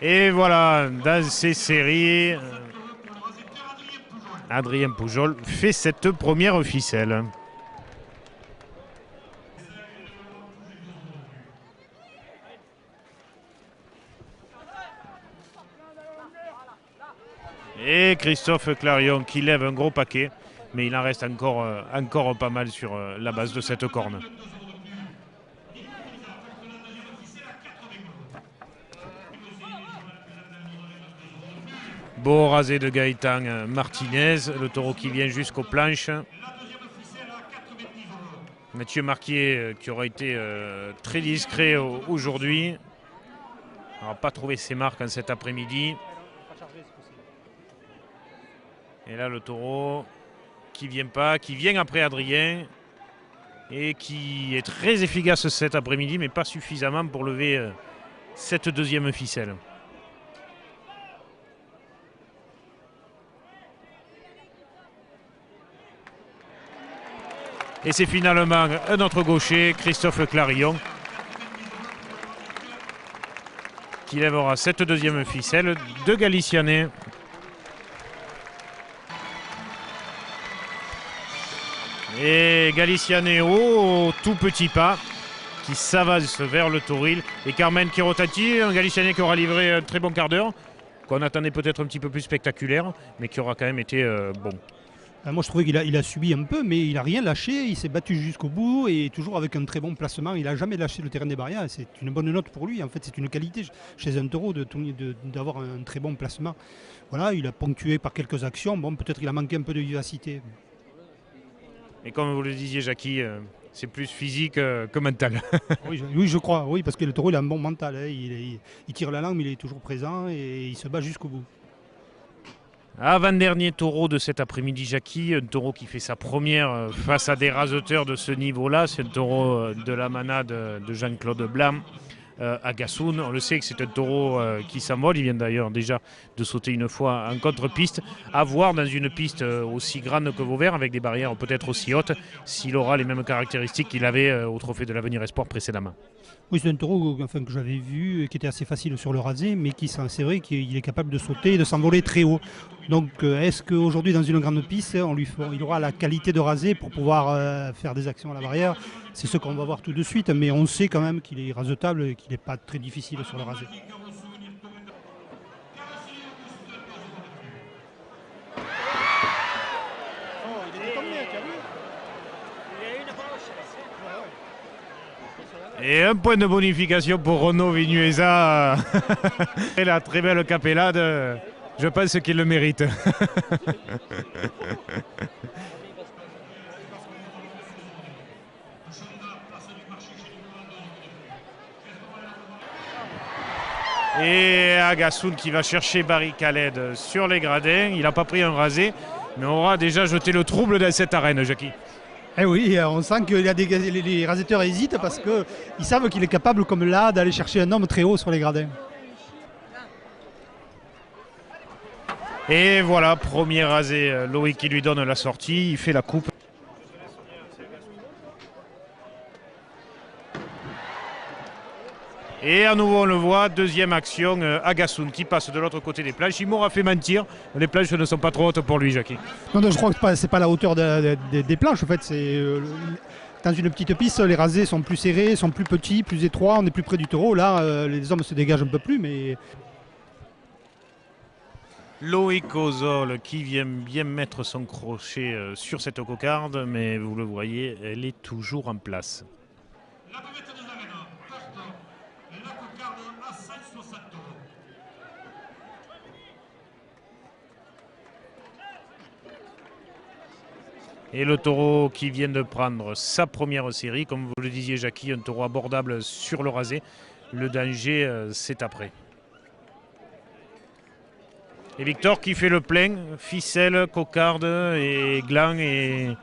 S1: Et voilà, dans ces séries, Adrien Pujol fait cette première ficelle. Et Christophe Clarion qui lève un gros paquet, mais il en reste encore pas mal sur la base de cette corne. Beau rasé de Gaëtan Martinez, le taureau qui vient jusqu'aux planches. Mathieu Marquier qui aura été très discret aujourd'hui. On n'a pas trouvé ses marques en cet après-midi. Et là le taureau qui vient pas, qui vient après Adrien et qui est très efficace cet après-midi, mais pas suffisamment pour lever cette deuxième ficelle. Et c'est finalement un autre gaucher, Christophe Clarillon, qui lèvera cette deuxième ficelle de Galicianet. Et Galicianet au tout petit pas qui s'avance vers le Tauril. Et Carmen Kirotati, un Galicianet qui aura livré un très bon quart d'heure, qu'on attendait peut-être un petit peu plus spectaculaire, mais qui aura quand même été bon.
S2: Moi, je trouvais qu'il a subi un peu, mais il n'a rien lâché. Il s'est battu jusqu'au bout et toujours avec un très bon placement. Il n'a jamais lâché le terrain des barrières. C'est une bonne note pour lui. En fait, c'est une qualité chez un taureau d'avoir un très bon placement. Voilà, il a ponctué par quelques actions. Bon, peut-être qu'il a manqué un peu de vivacité.
S1: Et comme vous le disiez, Jackie, c'est plus physique que mental.
S2: Oui, je crois. Oui, parce que le taureau, il a un bon mental. Hein. Il tire la langue, mais il est toujours présent et il se bat jusqu'au bout.
S1: Avant-dernier taureau de cet après-midi, Jackie, un taureau qui fait sa première face à des raseteurs de ce niveau-là. C'est un taureau de la manade de Jean-Claude Blanc à Gassoun. On le sait que c'est un taureau qui s'envole. Il vient d'ailleurs déjà de sauter une fois en contre-piste. À voir dans une piste aussi grande que Vauvert, avec des barrières peut-être aussi hautes, s'il aura les mêmes caractéristiques qu'il avait au Trophée de l'Avenir Espoir précédemment.
S2: Oui, c'est un taureau que j'avais vu, qui était assez facile sur le rasé, mais c'est vrai qu'il est capable de sauter et de s'envoler très haut. Donc est-ce qu'aujourd'hui, dans une grande piste, il aura la qualité de rasé pour pouvoir faire des actions à la barrière? C'est ce qu'on va voir tout de suite, mais on sait quand même qu'il est rasetable et qu'il n'est pas très difficile sur le rasé.
S1: Et un point de bonification pour Renaud Vignuesa. Et la très belle capellade, je pense qu'il le mérite. Et Agassoun qui va chercher Barry Khaled sur les gradins. Il n'a pas pris un rasé, mais on aura déjà jeté le trouble dans cette arène, Jackie.
S2: Eh oui, on sent que les raseteurs hésitent parce qu'ils savent qu'il est capable, comme là, d'aller chercher un homme très haut sur les gradins.
S1: Et voilà, premier rasé, Loïc qui lui donne la sortie, il fait la coupe. Et à nouveau on le voit, deuxième action, Agassoun qui passe de l'autre côté des planches. Il m'aura fait mentir, les planches ne sont pas trop hautes pour lui, Jackie.
S2: Non, je crois que c'est pas la hauteur des planches. En fait, dans une petite piste, les rasés sont plus serrés, sont plus petits, plus étroits, on est plus près du taureau. Là, les hommes se dégagent un peu plus, mais...
S1: Loïc Ozol qui vient bien mettre son crochet sur cette cocarde, mais vous le voyez, elle est toujours en place. Et le taureau qui vient de prendre sa première série, comme vous le disiez Jackie, un taureau abordable sur le rasé. Le danger, c'est après. Et Victor qui fait le plein, ficelle, cocarde et gland et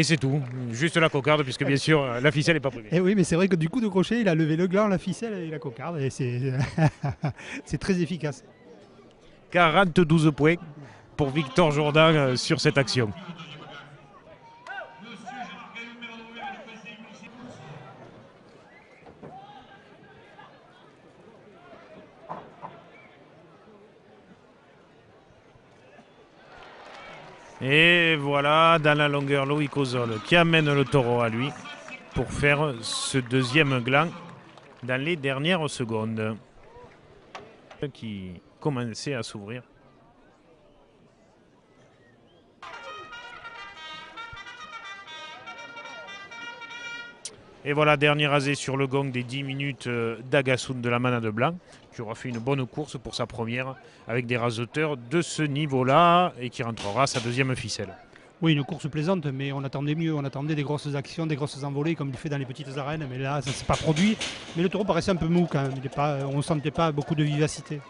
S1: c'est tout. Juste la cocarde puisque bien sûr la ficelle n'est pas prévue.
S2: Eh oui, mais c'est vrai que du coup de crochet, il a levé le gland, la ficelle et la cocarde et c'est c'est très efficace.
S1: 42 points pour Victor Jourdan sur cette action. Et voilà, dans la longueur, Loïc Ozol qui amène le taureau à lui pour faire ce deuxième gland dans les dernières secondes. Qui commençait à s'ouvrir. Et voilà, dernier rasé sur le gong des 10 minutes d'Agassoun de la manade blanc, qui aura fait une bonne course pour sa première avec des raseteurs de ce niveau-là et qui rentrera à sa deuxième ficelle.
S2: Oui, une course plaisante, mais on attendait mieux. On attendait des grosses actions, des grosses envolées comme il fait dans les petites arènes, mais là, ça ne s'est pas produit. Mais le taureau paraissait un peu mou quand même. On ne sentait pas beaucoup de vivacité.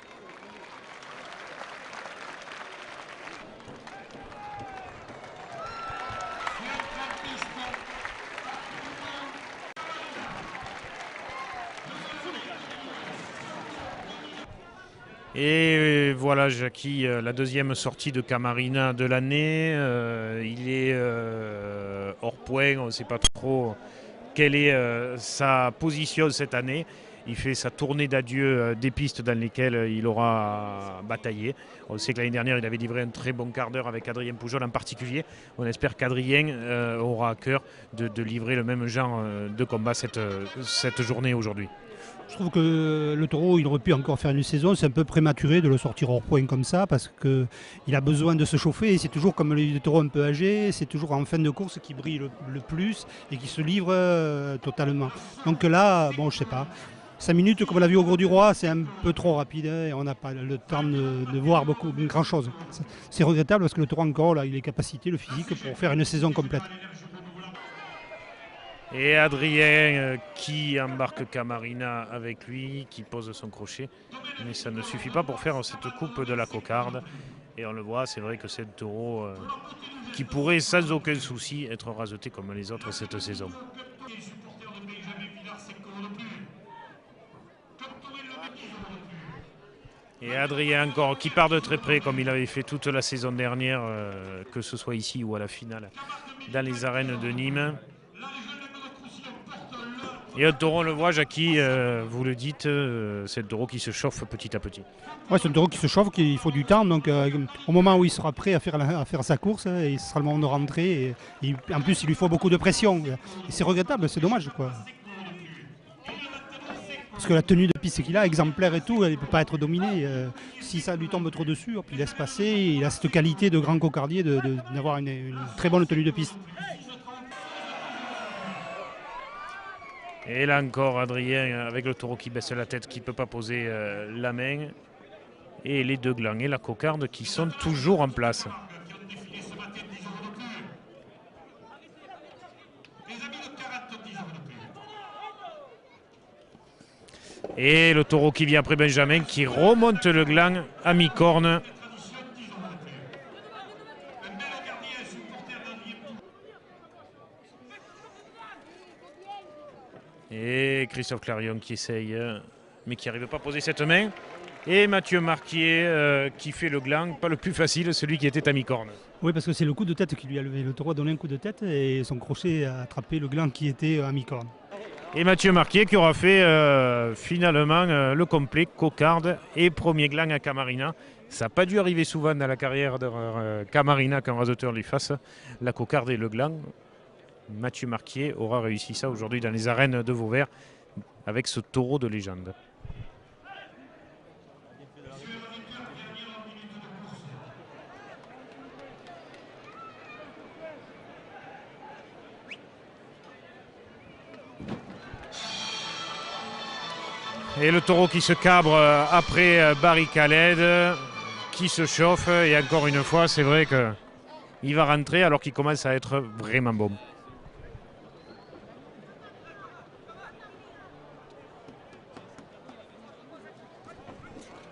S1: Et voilà Jackie, la deuxième sortie de Camarina de l'année. Il est hors point, on ne sait pas trop quelle est sa position cette année. Il fait sa tournée d'adieu des pistes dans lesquelles il aura bataillé. On sait que l'année dernière, il avait livré un très bon quart d'heure avec Adrien Pujol en particulier. On espère qu'Adrien aura à cœur de livrer le même genre de combat cette journée aujourd'hui.
S2: Je trouve que le taureau, il aurait pu encore faire une saison. C'est un peu prématuré de le sortir hors point comme ça parce qu'il a besoin de se chauffer. Et c'est toujours comme les taureaux un peu âgés, c'est toujours en fin de course qui brille le plus et qui se livre totalement. Donc là, bon, je sais pas. 5 minutes, comme on l'a vu au Gros du Roi, c'est un peu trop rapide et on n'a pas le temps de voir grand chose. C'est regrettable parce que le taureau encore, là, il a les capacités, le physique pour faire une saison complète.
S1: Et Adrien qui embarque Camarina avec lui, qui pose son crochet. Mais ça ne suffit pas pour faire cette coupe de la cocarde. Et on le voit, c'est vrai que c'est un taureau qui pourrait sans aucun souci être raseté comme les autres cette saison. Et Adrien encore qui part de très près comme il avait fait toute la saison dernière, que ce soit ici ou à la finale dans les arènes de Nîmes. Et un taureau, on le voit, Jackie, vous le dites, c'est le taureau qui se chauffe petit à petit.
S2: Oui, c'est un taureau qui se chauffe, il faut du temps. Donc au moment où il sera prêt à faire sa course, et ce sera le moment de rentrer. Et en plus, il lui faut beaucoup de pression. Et c'est regrettable, c'est dommage, quoi. Parce que la tenue de piste qu'il a, exemplaire et tout, elle ne peut pas être dominée. Si ça lui tombe trop dessus, puis il laisse passer. Il a cette qualité de grand cocardier d'avoir une très bonne tenue de piste.
S1: Et là encore, Adrien, avec le taureau qui baisse la tête, qui ne peut pas poser la main. Et les deux glands et la cocarde qui sont toujours en place. Et le taureau qui vient après Benjamin, qui remonte le gland à mi-corne. Et Christophe Clarion qui essaye, mais qui n'arrive pas à poser cette main. Et Mathieu Marquier qui fait le gland, pas le plus facile, celui qui était à mi-corne.
S2: Oui, parce que c'est le coup de tête qui lui a levé. Le taureau a donné un coup de tête et son crochet a attrapé le gland qui était à mi-corne.
S1: Et Mathieu Marquier qui aura fait finalement le complet, cocarde et premier gland à Camarina. Ça n'a pas dû arriver souvent dans la carrière de Camarina qu'un raseteur lui fasse la cocarde et le gland. Mathieu Marquier aura réussi ça aujourd'hui dans les arènes de Vauvert avec ce taureau de légende. Et le taureau qui se cabre après Barry Khaled, qui se chauffe. Et encore une fois, c'est vrai qu'il va rentrer alors qu'il commence à être vraiment bon.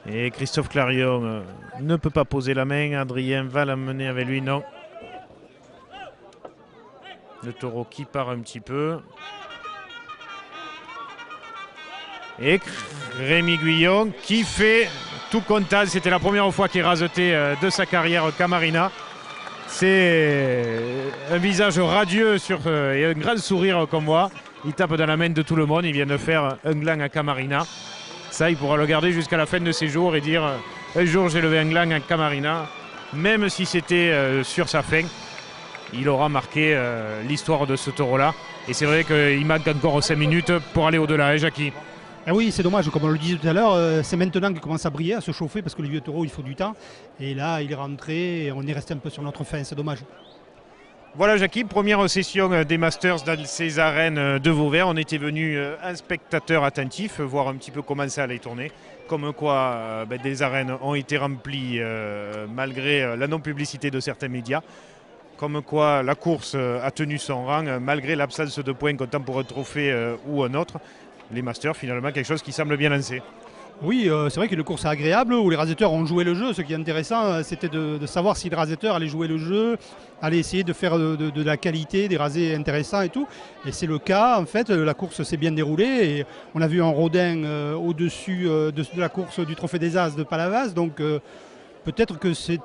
S1: Et Christophe Clarion ne peut pas poser la main. Adrien va l'amener avec lui, non. Le taureau qui part un petit peu. Et Rémi Guillon qui fait tout content. C'était la première fois qu'il rasetait de sa carrière Camarina. C'est un visage radieux et un grand sourire qu'on voit. Il tape dans la main de tout le monde. Il vient de faire un gland à Camarina. Ça, il pourra le garder jusqu'à la fin de ses jours et dire un jour j'ai levé un gland à Camarina. Même si c'était sur sa fin, il aura marqué l'histoire de ce taureau-là. Et c'est vrai qu'il manque encore 5 minutes pour aller au-delà, hein, Jackie?
S2: Ah oui, c'est dommage, comme on le disait tout à l'heure, c'est maintenant qu'il commence à briller, à se chauffer, parce que les vieux taureaux, il faut du temps. Et là, il est rentré et on est resté un peu sur notre fin, c'est dommage.
S1: Voilà Jackie, première session des Masters dans ces arènes de Vauvert. On était venu un spectateur attentif, voir un petit peu comment ça allait tourner. Comme quoi des arènes ont été remplies malgré la non-publicité de certains médias. Comme quoi la course a tenu son rang malgré l'absence de points comptant pour un trophée ou un autre. Les Masters, finalement, quelque chose qui semble bien lancé.
S2: Oui, c'est vrai que le course est agréable, où les raseteurs ont joué le jeu. Ce qui est intéressant, c'était de savoir si les raseteurs allaient jouer le jeu, allaient essayer de faire de la qualité, des rasés intéressants et tout. Et c'est le cas, en fait, la course s'est bien déroulée. Et on a vu un Rodin au-dessus de la course du Trophée des As de Palavas. Donc peut-être que c'est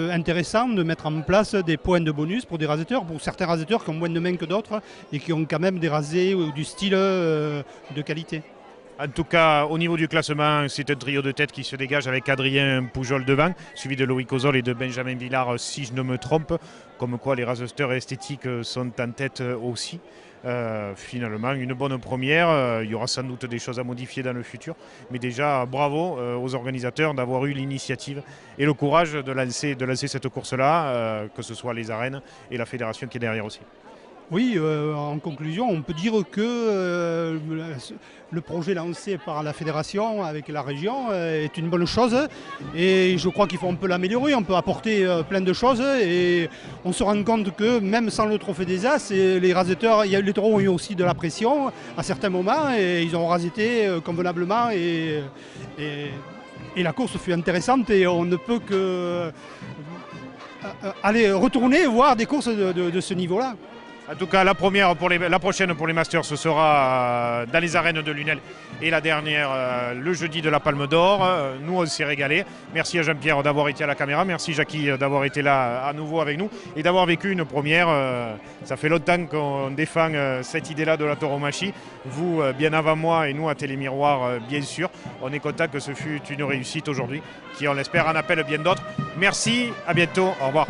S2: intéressant de mettre en place des points de bonus pour des raseteurs, pour certains raseteurs qui ont moins de mains que d'autres et qui ont quand même des rasés ou du style de qualité.
S1: En tout cas, au niveau du classement, c'est un trio de tête qui se dégage avec Adrien Poujol devant, suivi de Loïc Ozol et de Benjamin Villard, si je ne me trompe. Comme quoi, les rasesteurs esthétiques sont en tête aussi. Finalement, une bonne première. Il y aura sans doute des choses à modifier dans le futur. Mais déjà, bravo aux organisateurs d'avoir eu l'initiative et le courage de lancer cette course-là, que ce soit les arènes et la fédération qui est derrière aussi.
S2: Oui, en conclusion, on peut dire que le projet lancé par la fédération avec la région est une bonne chose et je crois qu'il faut un peu l'améliorer, on peut apporter plein de choses et on se rend compte que même sans le trophée des As, les raseteurs, les taureaux ont eu aussi de la pression à certains moments et ils ont raseté convenablement et la course fut intéressante et on ne peut que aller retourner voir des courses de ce niveau-là.
S1: En tout cas, la prochaine pour les Masters, ce sera dans les arènes de Lunel et la dernière le jeudi de la Palme d'Or. Nous, on s'est régalé. Merci à Jean-Pierre d'avoir été à la caméra. Merci Jackie d'avoir été là à nouveau avec nous et d'avoir vécu une première. Ça fait longtemps qu'on défend cette idée-là de la tauromachie. Vous, bien avant moi et nous à Télémiroir, bien sûr. On est content que ce fut une réussite aujourd'hui qui, on l'espère, en appelle bien d'autres. Merci, à bientôt. Au revoir.